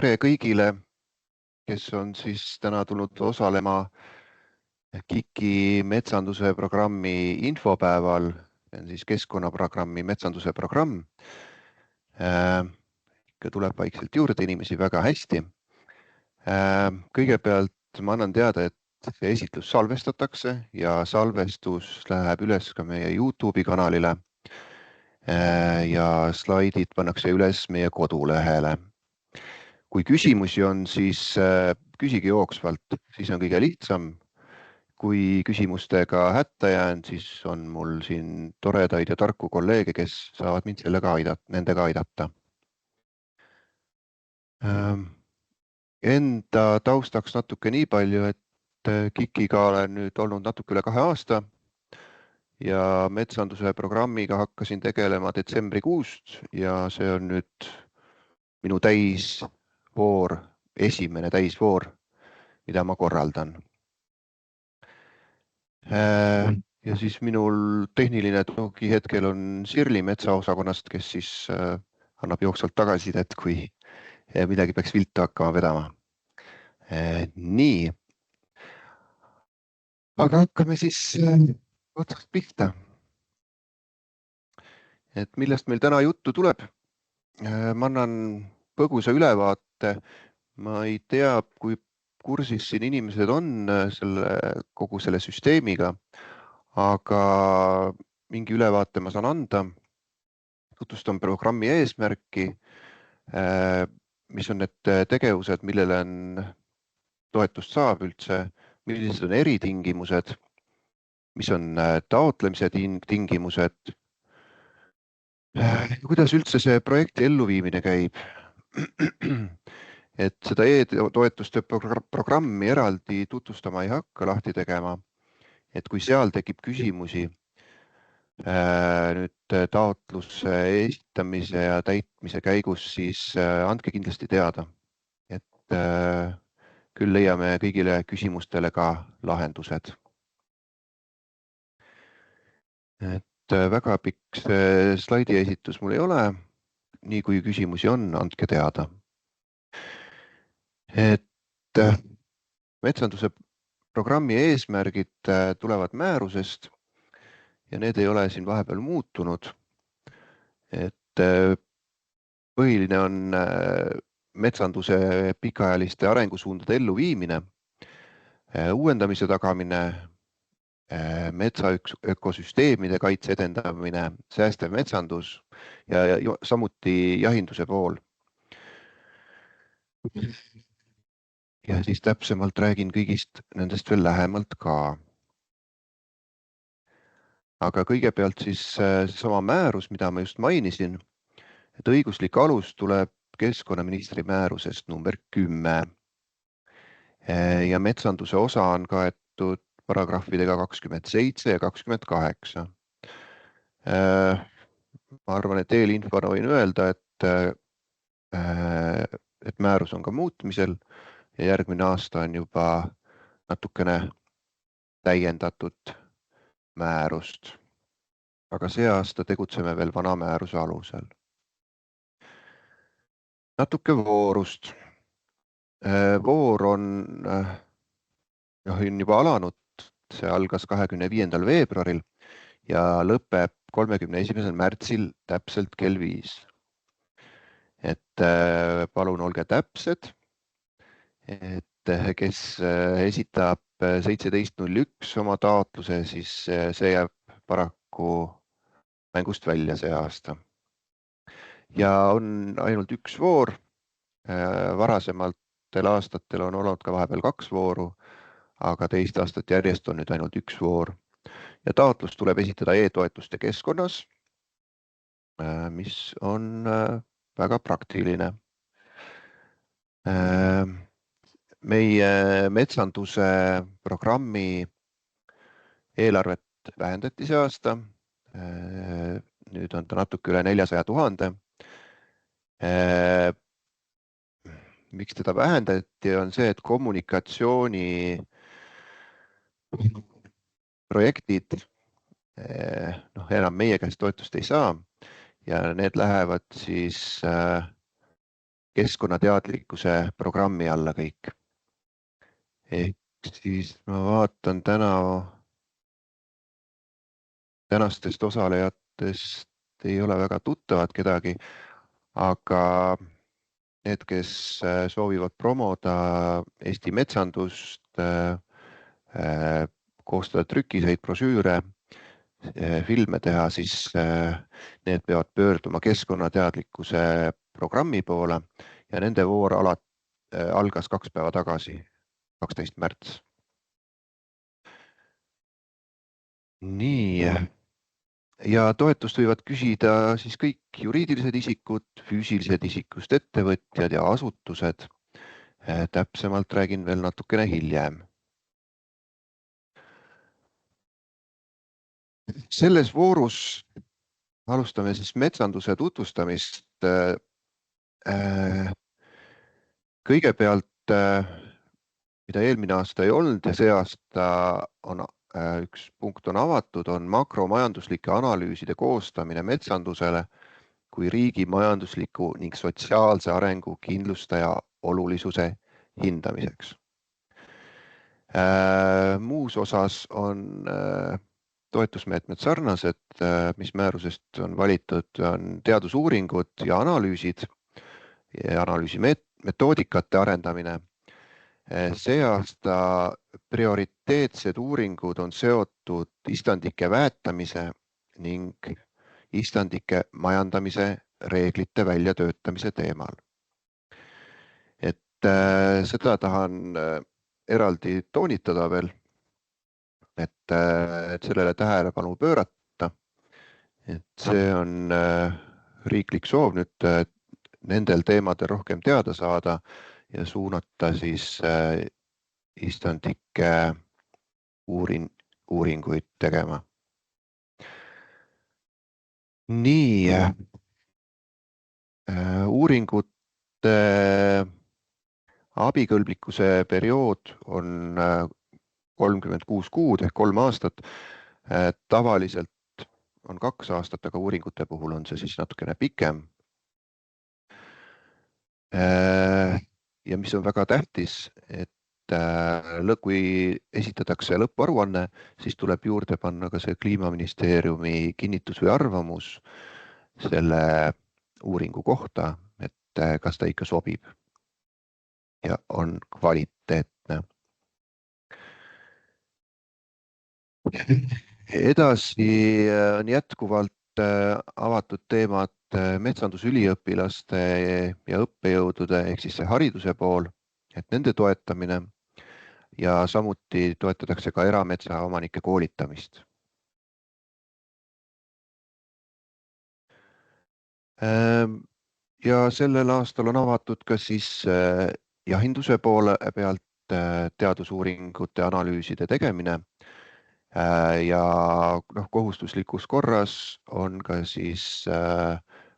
Tere kõigile, kes on siis täna tulnud osalema KIK-i metsanduse programmi infopäeval. See on siis keskkonnaprogrammi metsanduse programm. Tuleb vaikselt juurde inimesi väga hästi. Kõigepealt ma annan teada, et see esitlus salvestatakse ja salvestus läheb üles ka meie YouTube'i kanalile. Ja slaidid pannakse üles meie kodulehele. Kui küsimusi on, siis küsige jooksvalt, siis on kõige lihtsam. Kui küsimustega hätta jään, siis on mul siin toredaid ja tarku kolleege, kes saavad mind nendega aidata. Enda taustaks natuke nii palju, et KIK-iga olen nüüd olnud natuke üle 2 aasta ja metsanduse programmiga hakkasin tegelema detsembrikuust ja see on nüüd minu esimene täisvoor, mida ma korraldan. Ja siis minul tehniline tugi hetkel on Sirli metsaosakonnast, kes siis annab jooksvalt tagasisidet, kui midagi peaks viltu hakkama vedama. Nii. Aga hakkame siis otsast pihta. Et millest meil täna juttu tuleb? Ma annan põgusa ülevaate. Ma ei tea, kui kursis siin inimesed on kogu selle süsteemiga, aga mingi ülevaate ma saan anda. Tutvustan programmi eesmärki, mis on need tegevused, millele on toetust saab üldse, millised on eritingimused, mis on taotlemise tingimused, kuidas üldse see projekti elluviimine käib. Et seda e-toetuste programmi eraldi tutvustama ei hakka, lahti tegema. Et kui seal tekib küsimusi nüüd taotluse esitamise ja täitmise käigus, siis andke kindlasti teada. Et küll leiame kõigile küsimustele ka lahendused. Et väga pikk slaidi esitus mul ei ole. Nii kui küsimusi on, andke teada. Et metsanduse programmi eesmärgid tulevad määrusest ja need ei ole siin vahepeal muutunud. Et põhiline on metsanduse pikaajaliste arengusuundade elluviimine, uuendamise tagamine, metsaökosüsteemide kaitse edendamine, säästev metsandus ja samuti jahinduse pool. Ja siis täpsemalt räägin kõigist nendest veel lähemalt ka. Aga kõigepealt siis sama määrus, mida ma just mainisin, et õiguslik alus tuleb keskkonnaministri määrusest number 10. Ja metsanduse osa on kaetud paragrahvidega 27 ja 28. Ma arvan, et eelinfona võin öelda, et määrus on ka muutmisel ja järgmine aasta on juba natukene täiendatud määrust. Aga see aasta tegutseme veel vana määruse alusel. Natuke voorust. Voor on juba alanud, see algas 25. veebruaril ja lõpeb 31. märtsil täpselt kell 5. Et palun olge täpsed, et kes esitab 17.01 oma taotluse, siis see jääb paraku mängust välja see aasta. Ja on ainult üks voor. Varasematel aastatel on olnud ka vahepeal 2 vooru, aga teist aastat järjest on nüüd ainult üks voor. Ja taotlus tuleb esitada e-toetuste keskkonnas, mis on väga praktiline. Meie metsanduse programmi eelarvet vähendati see aasta. Nüüd on ta natuke üle 400 000. Miks teda vähendati, on see, et kommunikatsiooni projektid enam meie käest toetust ei saa ja need lähevad siis keskkonnateadlikkuse programmi alla kõik. Ehk siis ma vaatan tänastest osalejatest ei ole väga tuttavad kedagi, aga need, kes soovivad promoda Eesti metsandust, koostada trükiseid, brošüüre, filme teha, siis need peavad pöörduma keskkonnateadlikkuse programmi poole ja nende voor algas 2 päeva tagasi, 12. märts. Nii. Ja toetust võivad küsida siis kõik juriidilised isikud, füüsilised isikust ettevõtjad ja asutused. Täpsemalt räägin veel natukene hiljem. Selles voorus alustame siis metsanduse tutvustamist. Kõigepealt, mida eelmine aasta ei olnud ja see aasta on üks punkt on avatud, on makromajanduslike analüüside koostamine metsandusele kui riigi majandusliku ning sotsiaalse arengu kindlustaja olulisuse hindamiseks. Muus osas on toetusmeetmed sarnased, mis määrusest on valitud, on teadusuuringud ja analüüsid ja analüüsimetoodikate arendamine. See aasta prioriteetsed uuringud on seotud istandike väetamise ning istandike majandamise reeglite väljatöötamise teemal. Et seda tahan eraldi toonitada veel, et sellele tähelepanu pöörata. Et see on riiklik soov nüüd nendel teemadel rohkem teada saada ja suunata siis istandike uuringuid tegema. Nii, uuringute abikõlblikkuse periood on 36 kuud ehk 3 aastat. Tavaliselt on 2 aastat, aga uuringute puhul on see siis natukene pikem. Ja mis on väga tähtis, et kui esitatakse lõpparuanne, siis tuleb juurde panna ka see Kliimaministeeriumi kinnitus või arvamus selle uuringu kohta, et kas ta ikka sobib ja on kvaliteetne. Edasi on jätkuvalt avatud teemad metsandusüliõpilaste ja õppejõudude ehk siis see hariduse pool, et nende toetamine ja samuti toetatakse ka erametsaomanike koolitamist. Ja sellel aastal on avatud ka siis jahinduse poole pealt teadusuuringute analüüside tegemine. Ja kohustuslikus korras on ka siis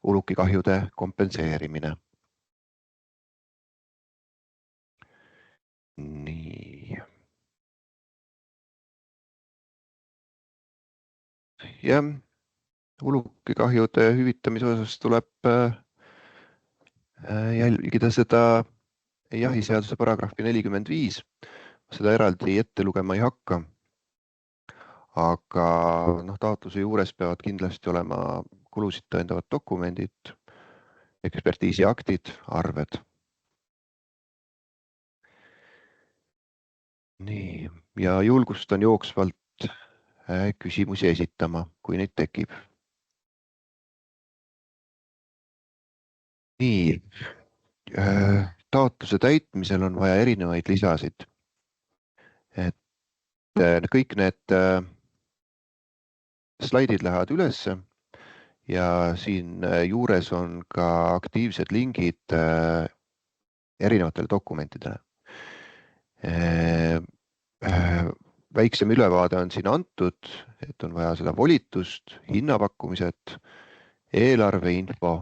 ulukikahjude kompenseerimine. Nii. Ja ulukikahjude hüvitamise osas tuleb jälgida seda jahiseaduse paragrahvi 45. Seda eraldi ette lugema ei hakka. Aga taotluse juures peavad kindlasti olema kulusid tõendavad dokumendid, ekspertiisiaktid, arved. Nii, ja julgustan jooksvalt küsimusi esitama, kui neid tekib. Nii, taotluse täitmisel on vaja erinevaid lisasid. Et kõik need slaidid lähevad ülesse ja siin juures on ka aktiivsed lingid erinevatele dokumentidele. Väiksem ülevaade on siin antud, et on vaja seda volitust, hinnapakkumised, eelarveinfo,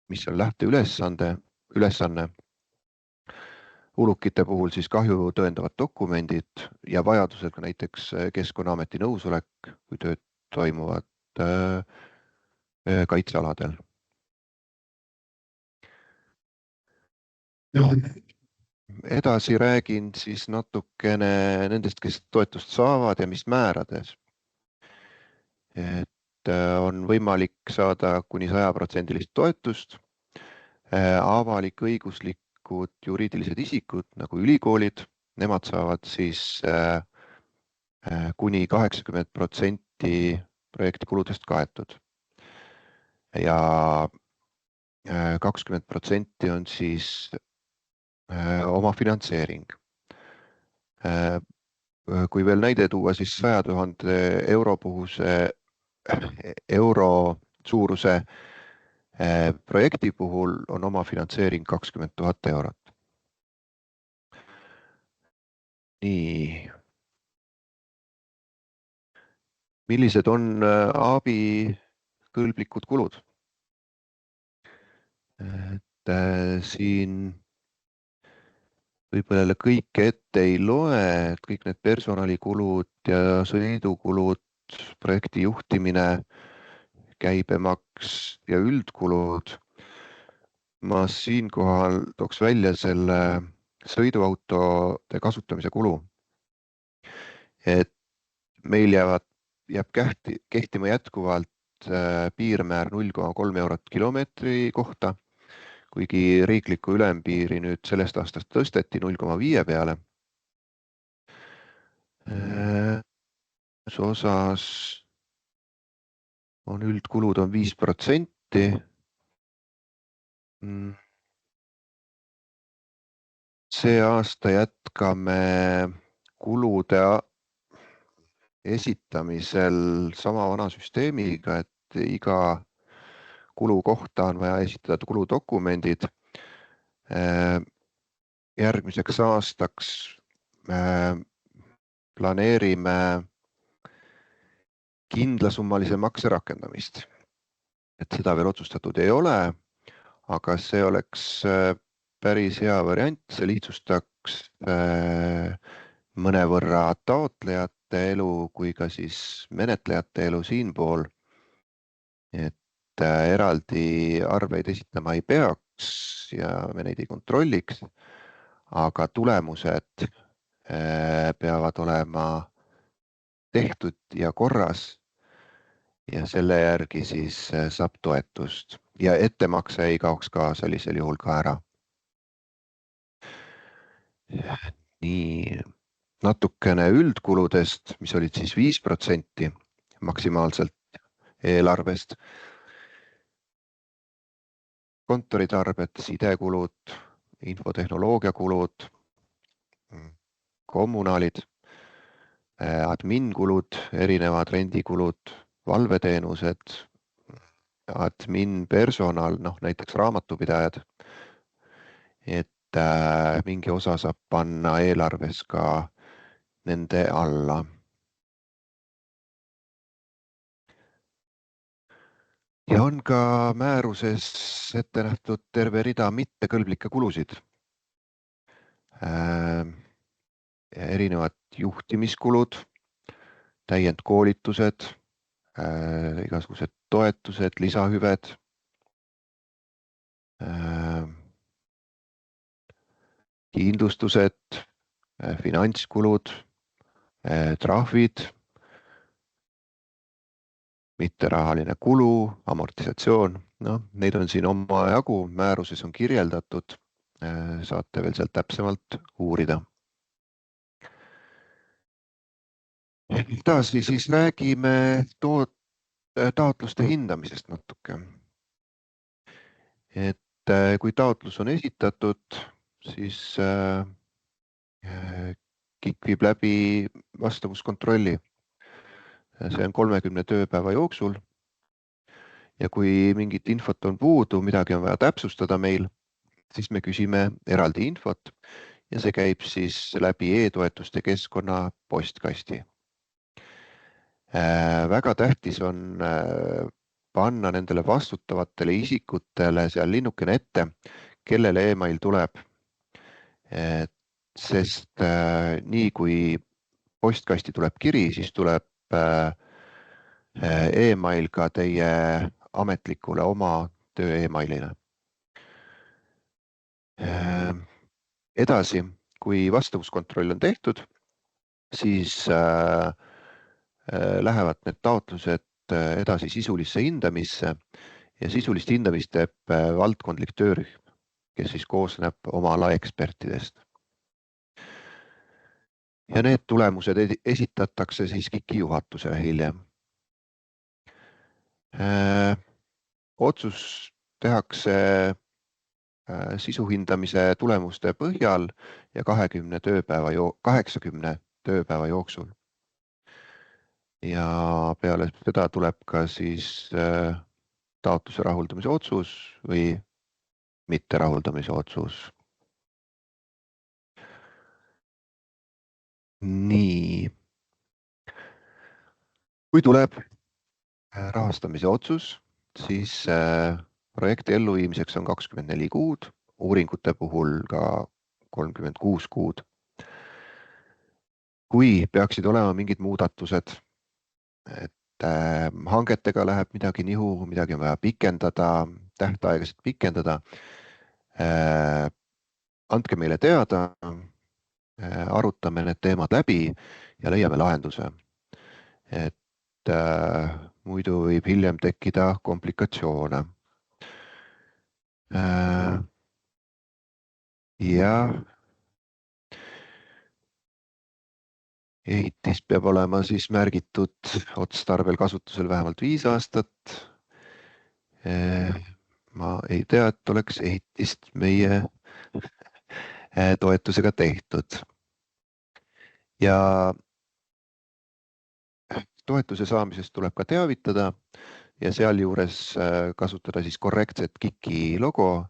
mis on lähteülesanne. Ulukite puhul siis kahju tõendavad dokumendid ja vajadusel ka näiteks Keskkonnaameti nõusolek, kui tööd toimuvad kaitsealadel. Edasi räägin siis natukene nendest, kes toetust saavad ja mis määrades. Et on võimalik saada kuni 100% toetust. Avalik-õiguslikud juriidilised isikud nagu ülikoolid, nemad saavad siis kuni 80% projekti kuludest kaetud. Ja 20% on siis oma finantseering. Kui veel näide tuua, siis 100 000 euro suuruse projekti puhul on oma finantseering 20 000 eurot. Nii. Millised on abikõlblikud kulud? Et siin võib-olla kõike ette ei loe, et kõik need personalikulud ja sõidukulud, projekti juhtimine, käibemaks ja üldkulud. Ma siinkohal tooks välja selle sõiduautode kasutamise kulu. Et meil jääb kehtima jätkuvalt piirmäär 0,3 eurot kilomeetri kohta, kuigi riikliku ülempiiri nüüd sellest aastast tõsteti 0,5 peale. Osas on üldkulud on 5%. See aasta jätkame kulude esitamisel sama vana süsteemiga, et iga kulu kohta on vaja esitada kuludokumendid. Järgmiseks aastaks planeerime kindlasummalise makse rakendamist. Et seda veel otsustatud ei ole, aga see oleks päris hea variant, see lihtsustaks mõnevõrra taotlejate elu kui ka siis menetlejate elu siinpool. Et eraldi arveid esitama ei peaks ja me neid ei kontrolliks, aga tulemused peavad olema tehtud ja korras ja selle järgi siis saab toetust ja ettemakse ei kaoks ka sellisel juhul ka ära. Nii, natukene üldkuludest, mis olid siis 5% maksimaalselt eelarvest. Kontoritarbed, sidekulud, infotehnoloogia kulud, kommunaalid, adminkulud, erinevad rendikulud, valveteenused, admin personal, näiteks raamatupidajad, et mingi osa saab panna eelarves ka nende alla. Ja on ka määruses ette nähtud terve rida mittekõlblikke kulusid. Erinevad juhtimiskulud, täiendkoolitused, igasugused toetused, lisahüved, kindlustused, finantskulud, trahvid, mitterahaline kulu, amortisatsioon. Neid on siin omajagu, määruses on kirjeldatud, saate veel sealt täpsemalt uurida. Edasi siis räägime taotluste hindamisest natuke. Et kui taotlus on esitatud, siis KIK viib läbi vastavuskontrolli. See on 30 tööpäeva jooksul. Ja kui mingit infot on puudu, midagi on vaja täpsustada meil, siis me küsime eraldi infot ja see käib siis läbi e-toetuste keskkonna postkasti. Väga tähtis on panna nendele vastutavatele isikutele seal linnukene ette, kellele email tuleb. Sest nii kui postkasti tuleb kiri, siis tuleb email ka teie ametlikule oma töö emailile. Edasi, kui vastavuskontroll on tehtud, siis lähevad need taotlused edasi sisulisse hindamisse ja sisulist hindamist teeb valdkondlik töörühm, kes siis koosneb oma ala ekspertidest. Ja need tulemused esitatakse siis KIK-i juhatusele hiljem. Otsus tehakse sisuhindamise tulemuste põhjal ja 80 tööpäeva jooksul. Ja peale seda tuleb ka siis taotluse rahuldamise otsus või mitterahuldamise otsus. Nii. Kui tuleb rahastamise otsus, siis projekti elluviimiseks on 24 kuud, uuringute puhul ka 36 kuud. Kui peaksid olema mingid muudatused, et hangetega läheb midagi nihu, midagi on vaja pikendada, tähtaegasid pikendada, andke meile teada, arutame need teemad läbi ja leiame lahenduse. Et muidu võib hiljem tekkida komplikatsioone. Ja ehitis peab olema siis märgitud otstarvel kasutusel vähemalt 5 aastat. Ma ei tea, et oleks ehitist meie toetusega tehtud. Ja toetuse saamisest tuleb ka teavitada ja sealjuures kasutada siis korrektset KIK-i logo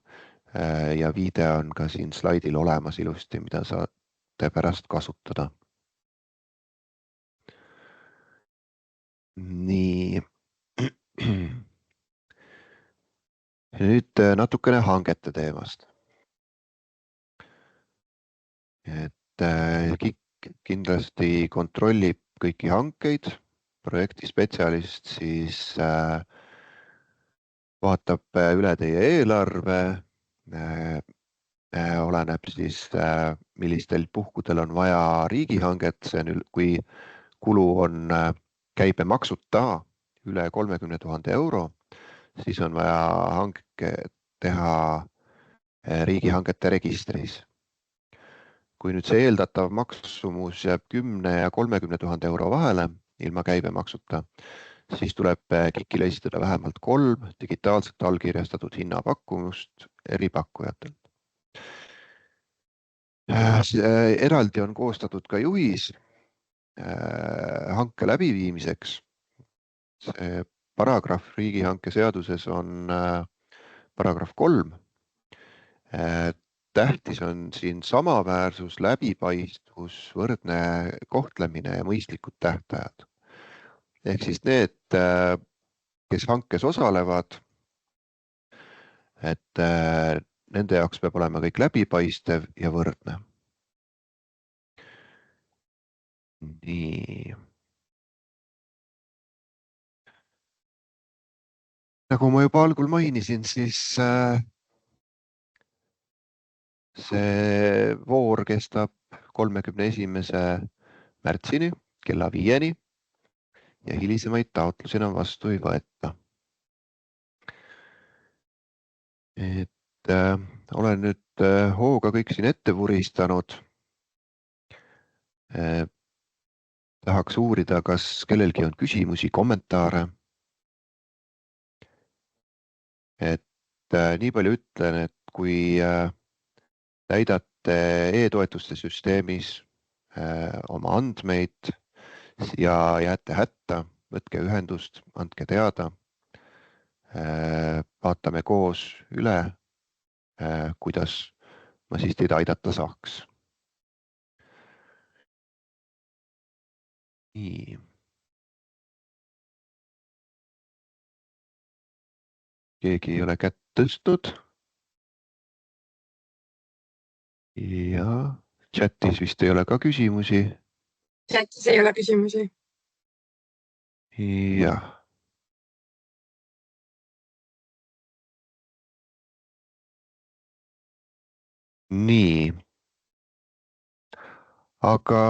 ja viide on ka siin slaidil olemas ilusti, mida saate pärast kasutada. Nii. Nüüd natukene hangete teemast. Et KIK kindlasti kontrollib kõiki hankeid, projekti spetsialist siis vaatab üle teie eelarve, oleneb siis, millistel puhkudel on vaja riigihanget, see on, kui kulu on käibemaksuta üle 30 000 euro, siis on vaja hanke teha riigihangete registris. Kui nüüd see eeldatav maksumus jääb 10 ja 30 000 euro vahele ilma käibemaksuta, siis tuleb KIK-ile esitada vähemalt 3 digitaalselt allkirjastatud hinnapakkumust eripakkujatelt. Eraldi on koostatud ka juhis hanke läbiviimiseks. See paragrahv riigihanke seaduses on paragrahv 3. Tähtis on siin samaväärsus, läbipaistvus, võrdne kohtlemine ja mõistlikud tähtajad. Ehk siis need, kes hankes osalevad, et nende jaoks peab olema kõik läbipaistev ja võrdne. Nii. Nagu ma juba algul mainisin, siis see voor kestab 31. märtsini kella 5-ni ja hilisemaid taotlusi enam vastu ei võeta. Et olen nüüd hooga kõik siin ette vuristanud. Tahaks uurida, kas kellelgi on küsimusi, kommentaare. Et nii palju ütlen, et kui täidate e-toetuste süsteemis oma andmeid ja jääte hätta, võtke ühendust, andke teada. Vaatame koos üle, kuidas ma siis teid aidata saaks. Nii. Keegi ei ole kätt tõstnud. Ja chatis vist ei ole ka küsimusi. Chatis ei ole küsimusi. Jah. nii, aga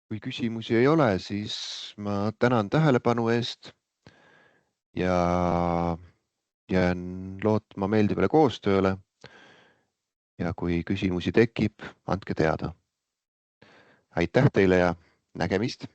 kui küsimusi ei ole, siis ma tänan tähelepanu eest ja jään lootma meeldivale koostööle. Ja kui küsimusi tekib, andke teada. Aitäh teile ja nägemist.